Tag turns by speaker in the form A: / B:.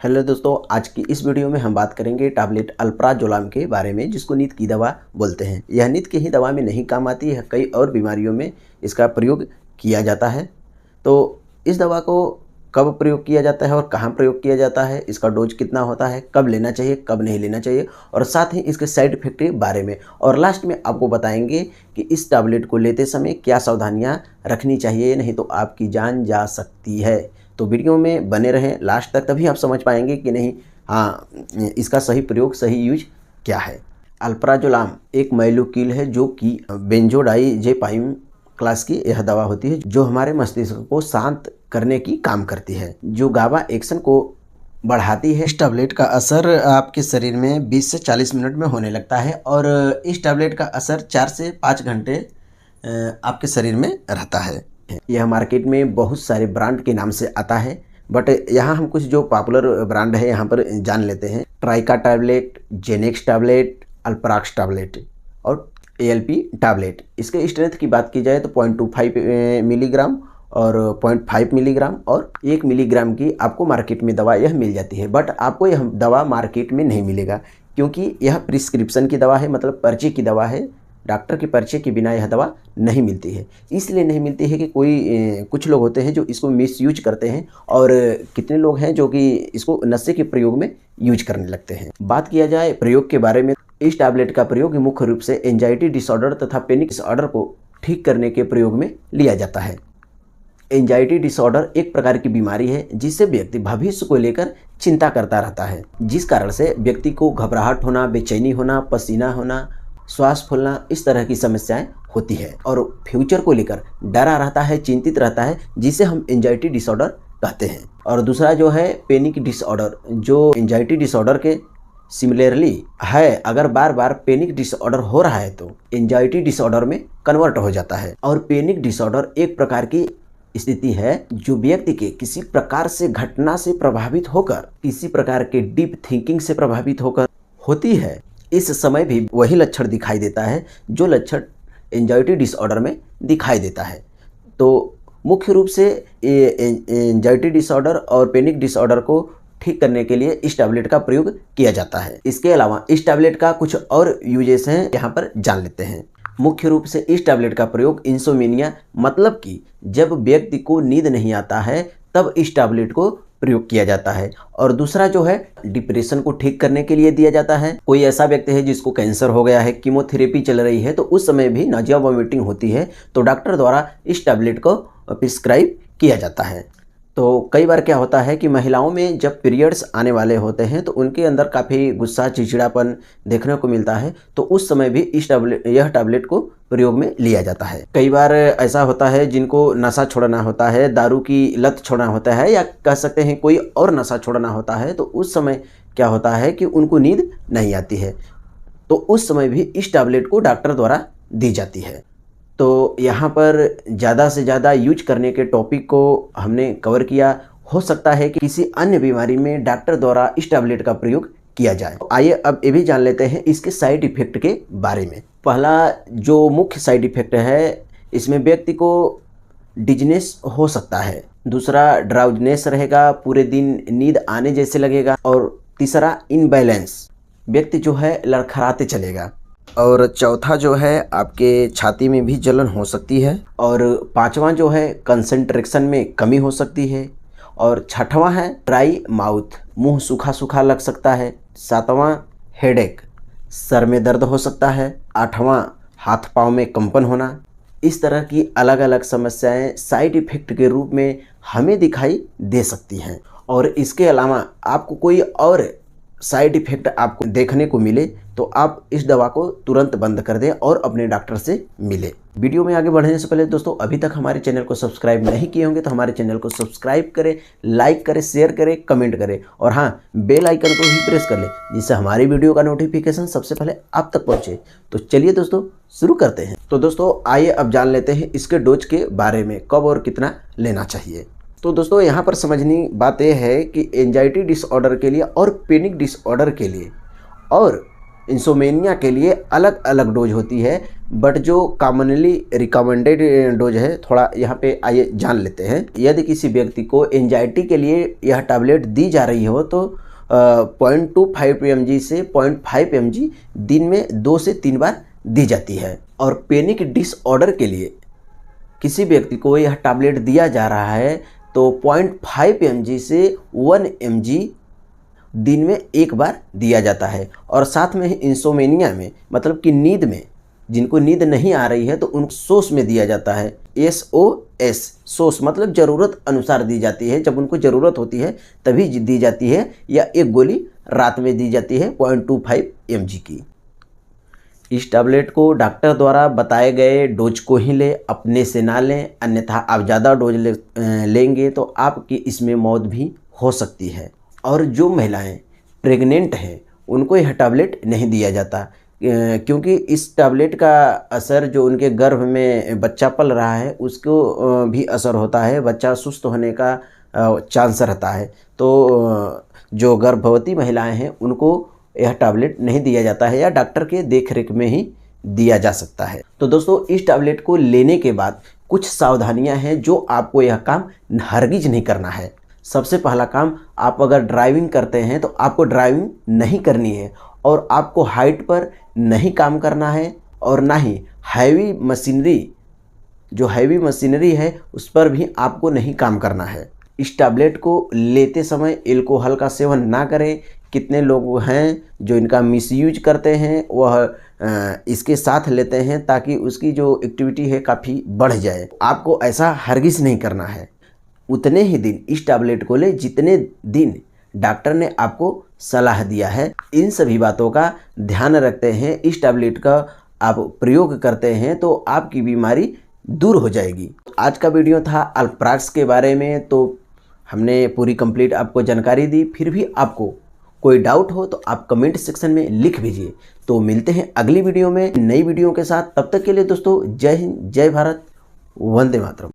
A: Hello दोस्तों, आज की इस वीडियो में हम बात करेंगे टैबलेट अल्प्राजोलाम के बारे में, जिसको नींद की दवा बोलते हैं। यह नींद की ही दवा में नहीं काम आती है, कई और बीमारियों में इसका प्रयोग किया जाता है। तो इस दवा को कब प्रयोग किया जाता है और कहाँ प्रयोग किया जाता है, इसका डोज कितना होता है, कब लेना चाहिए कब नहीं लेना चाहिए, और साथ ही इसके साइड इफेक्ट के बारे में, और लास्ट में आपको बताएंगे कि इस टैबलेट को लेते समय क्या सावधानियाँ रखनी चाहिए, नहीं तो आपकी जान जा सकती है। तो वीडियो में बने रहें लास्ट तक, तभी आप समझ पाएंगे कि नहीं इसका सही प्रयोग, सही यूज क्या है। अल्प्राजोलाम एक मैलोक्यूल है जो कि बेंजोडाइजेपाइम क्लास की यह दवा होती है, जो हमारे मस्तिष्क को शांत करने की काम करती है, जो गाबा एक्शन को बढ़ाती है। इस टैबलेट का असर आपके शरीर में 20 से 40 मिनट में होने लगता है, और इस टैबलेट का असर 4 से 5 घंटे आपके शरीर में रहता है। यह मार्केट में बहुत सारे ब्रांड के नाम से आता है, बट यहाँ हम कुछ जो पॉपुलर ब्रांड है यहाँ पर जान लेते हैं। ट्राइका टैबलेट, जेनेक्स टैबलेट, अल्प्राक्स टैबलेट और ALP टैबलेट। इसके स्ट्रेंथ की बात की जाए तो 0.25 मिलीग्राम और 0.5 मिलीग्राम और 1 मिलीग्राम की आपको मार्केट में दवा यह मिल जाती है। बट आपको यह दवा मार्केट में नहीं मिलेगा, क्योंकि यह प्रिस्क्रिप्शन की दवा है, मतलब पर्चे की दवा है। डॉक्टर के पर्चे के बिना यह दवा नहीं मिलती है। इसलिए नहीं मिलती है कि कुछ लोग होते हैं जो इसको मिसयूज करते हैं, और कितने लोग हैं जो कि इसको नशे के प्रयोग में यूज करने लगते हैं। बात किया जाए प्रयोग के बारे में, इस टैबलेट का प्रयोग मुख्य रूप से एंजाइटी डिसऑर्डर तथा पैनिक डिसऑर्डर को ठीक करने के प्रयोग में लिया जाता है। एंजाइटी डिसऑर्डर एक प्रकार की बीमारी है जिससे व्यक्ति भविष्य को लेकर चिंता करता रहता है, जिस कारण से व्यक्ति को घबराहट होना, बेचैनी होना, पसीना होना, श्वास फूलना, इस तरह की समस्याएं होती है, और फ्यूचर को लेकर डरा रहता है, चिंतित रहता है, जिसे हम एंजाइटी डिसऑर्डर कहते हैं। और दूसरा जो है पैनिक डिसऑर्डर, जो एंजाइटी डिसऑर्डर के सिमिलरली है। अगर बार बार पैनिक डिसऑर्डर हो रहा है तो एंजाइटी डिसऑर्डर में कन्वर्ट हो जाता है। और पैनिक डिसऑर्डर एक प्रकार की स्थिति है जो व्यक्ति के किसी प्रकार से घटना से प्रभावित होकर, किसी प्रकार के डीप थिंकिंग से प्रभावित होकर होती है। इस समय भी वही लक्षण दिखाई देता है जो लक्षण एंजाइटी डिसऑर्डर में दिखाई देता है। तो मुख्य रूप से एंजाइटी डिसऑर्डर और पैनिक डिसऑर्डर को ठीक करने के लिए इस टैबलेट का प्रयोग किया जाता है। इसके अलावा इस टैबलेट का कुछ और यूजेस हैं, यहाँ पर जान लेते हैं। मुख्य रूप से इस टैबलेट का प्रयोग इंसोमेनिया, मतलब कि जब व्यक्ति को नींद नहीं आता है तब इस टैबलेट को प्रयोग किया जाता है। और दूसरा जो है डिप्रेशन को ठीक करने के लिए दिया जाता है। कोई ऐसा व्यक्ति है जिसको कैंसर हो गया है, कीमोथेरेपी चल रही है, तो उस समय भी नाजिया वॉमिटिंग होती है, तो डॉक्टर द्वारा इस टैबलेट को प्रिस्क्राइब किया जाता है। तो कई बार क्या होता है कि महिलाओं में जब पीरियड्स आने वाले होते हैं तो उनके अंदर काफ़ी गुस्सा, चिड़चिड़ापन देखने को मिलता है, तो उस समय भी यह टैबलेट को प्रयोग में लिया जाता है। कई बार ऐसा होता है जिनको नशा छोड़ना होता है, दारू की लत छोड़ना होता है, या कह सकते हैं कोई और नशा छोड़ना होता है, तो उस समय क्या होता है कि उनको नींद नहीं आती है, तो उस समय भी इस टैबलेट को डॉक्टर द्वारा दी जाती है। तो यहाँ पर ज़्यादा से ज़्यादा यूज करने के टॉपिक को हमने कवर किया। हो सकता है कि किसी अन्य बीमारी में डॉक्टर द्वारा इस टैबलेट का प्रयोग किया जाए। आइए अब ये भी जान लेते हैं इसके साइड इफ़ेक्ट के बारे में। पहला जो मुख्य साइड इफ़ेक्ट है, इसमें व्यक्ति को डिजनेस हो सकता है। दूसरा ड्राउजनेस रहेगा, पूरे दिन नींद आने जैसे लगेगा। और तीसरा इनबैलेंस, व्यक्ति जो है लड़खड़ाते चलेगा। और चौथा जो है आपके छाती में भी जलन हो सकती है। और पांचवा जो है कंसंट्रेशन में कमी हो सकती है। और छठवां है ड्राई माउथ, मुंह सूखा सूखा लग सकता है। सातवां हेडेक, सर में दर्द हो सकता है। आठवां हाथ पाँव में कंपन होना। इस तरह की अलग अलग समस्याएं साइड इफ़ेक्ट के रूप में हमें दिखाई दे सकती हैं। और इसके अलावा आपको कोई और साइड इफ़ेक्ट आपको देखने को मिले तो आप इस दवा को तुरंत बंद कर दें और अपने डॉक्टर से मिले। वीडियो में आगे बढ़ने से पहले दोस्तों, अभी तक हमारे चैनल को सब्सक्राइब नहीं किए होंगे तो हमारे चैनल को सब्सक्राइब करें, लाइक करें, शेयर करें, कमेंट करें, और हाँ, बेल आइकन को भी प्रेस कर लें, जिससे हमारी वीडियो का नोटिफिकेशन सबसे पहले आप तक पहुँचे। तो चलिए दोस्तों शुरू करते हैं। तो दोस्तों आइए अब जान लेते हैं इसके डोज के बारे में, कब और कितना लेना चाहिए। तो दोस्तों यहाँ पर समझनी बात यह है कि एंजाइटी डिसऑर्डर के लिए और पैनिक डिसऑर्डर के लिए और इंसोमेनिया के लिए अलग अलग डोज होती है, बट जो कॉमनली रिकमेंडेड डोज है थोड़ा यहाँ पे आइए जान लेते हैं। यदि किसी व्यक्ति को एंजाइटी के लिए यह टैबलेट दी जा रही हो तो 0.25 mg से 0.5 mg दिन में 2 से 3 बार दी जाती है। और पैनिक डिसऑर्डर के लिए किसी व्यक्ति को यह टैबलेट दिया जा रहा है तो 0.5 mg से 1 mg दिन में एक बार दिया जाता है। और साथ में इंसोमेनिया में मतलब कि नींद में जिनको नींद नहीं आ रही है तो उन सोस में दिया जाता है। SOS सोस मतलब ज़रूरत अनुसार दी जाती है, जब उनको ज़रूरत होती है तभी दी जाती है, या एक गोली रात में दी जाती है 0.25 mg की। इस टैबलेट को डॉक्टर द्वारा बताए गए डोज को ही लें, अपने से ना लें, अन्यथा आप ज़्यादा डोज लेंगे तो आपकी इसमें मौत भी हो सकती है। और जो महिलाएं प्रेग्नेंट हैं उनको यह टैबलेट नहीं दिया जाता, क्योंकि इस टैबलेट का असर जो उनके गर्भ में बच्चा पल रहा है उसको भी असर होता है, बच्चा सुस्त होने का चांस रहता है। तो जो गर्भवती महिलाएं हैं उनको यह टैबलेट नहीं दिया जाता है, या डॉक्टर के देखरेख में ही दिया जा सकता है। तो दोस्तों, इस टैबलेट को लेने के बाद कुछ सावधानियां हैं जो आपको यह काम हरगिज नहीं करना है। सबसे पहला काम, आप अगर ड्राइविंग करते हैं तो आपको ड्राइविंग नहीं करनी है, और आपको हाइट पर नहीं काम करना है, और ना ही हैवी मशीनरी है उस पर भी आपको नहीं काम करना है। इस टैबलेट को लेते समय एल्कोहल का सेवन ना करें। कितने लोग हैं जो इनका मिसयूज करते हैं, वह इसके साथ लेते हैं ताकि उसकी जो एक्टिविटी है काफ़ी बढ़ जाए। आपको ऐसा हरगिज़ नहीं करना है। उतने ही दिन इस टैबलेट को लें जितने दिन डॉक्टर ने आपको सलाह दिया है। इन सभी बातों का ध्यान रखते हैं, इस टैबलेट का आप प्रयोग करते हैं तो आपकी बीमारी दूर हो जाएगी। आज का वीडियो था अल्प्राक्स के बारे में, तो हमने पूरी कंप्लीट आपको जानकारी दी। फिर भी आपको कोई डाउट हो तो आप कमेंट सेक्शन में लिख दीजिए। तो मिलते हैं अगली वीडियो में नई वीडियो के साथ। तब तक के लिए दोस्तों, जय हिंद, जय भारत, वंदे मातरम।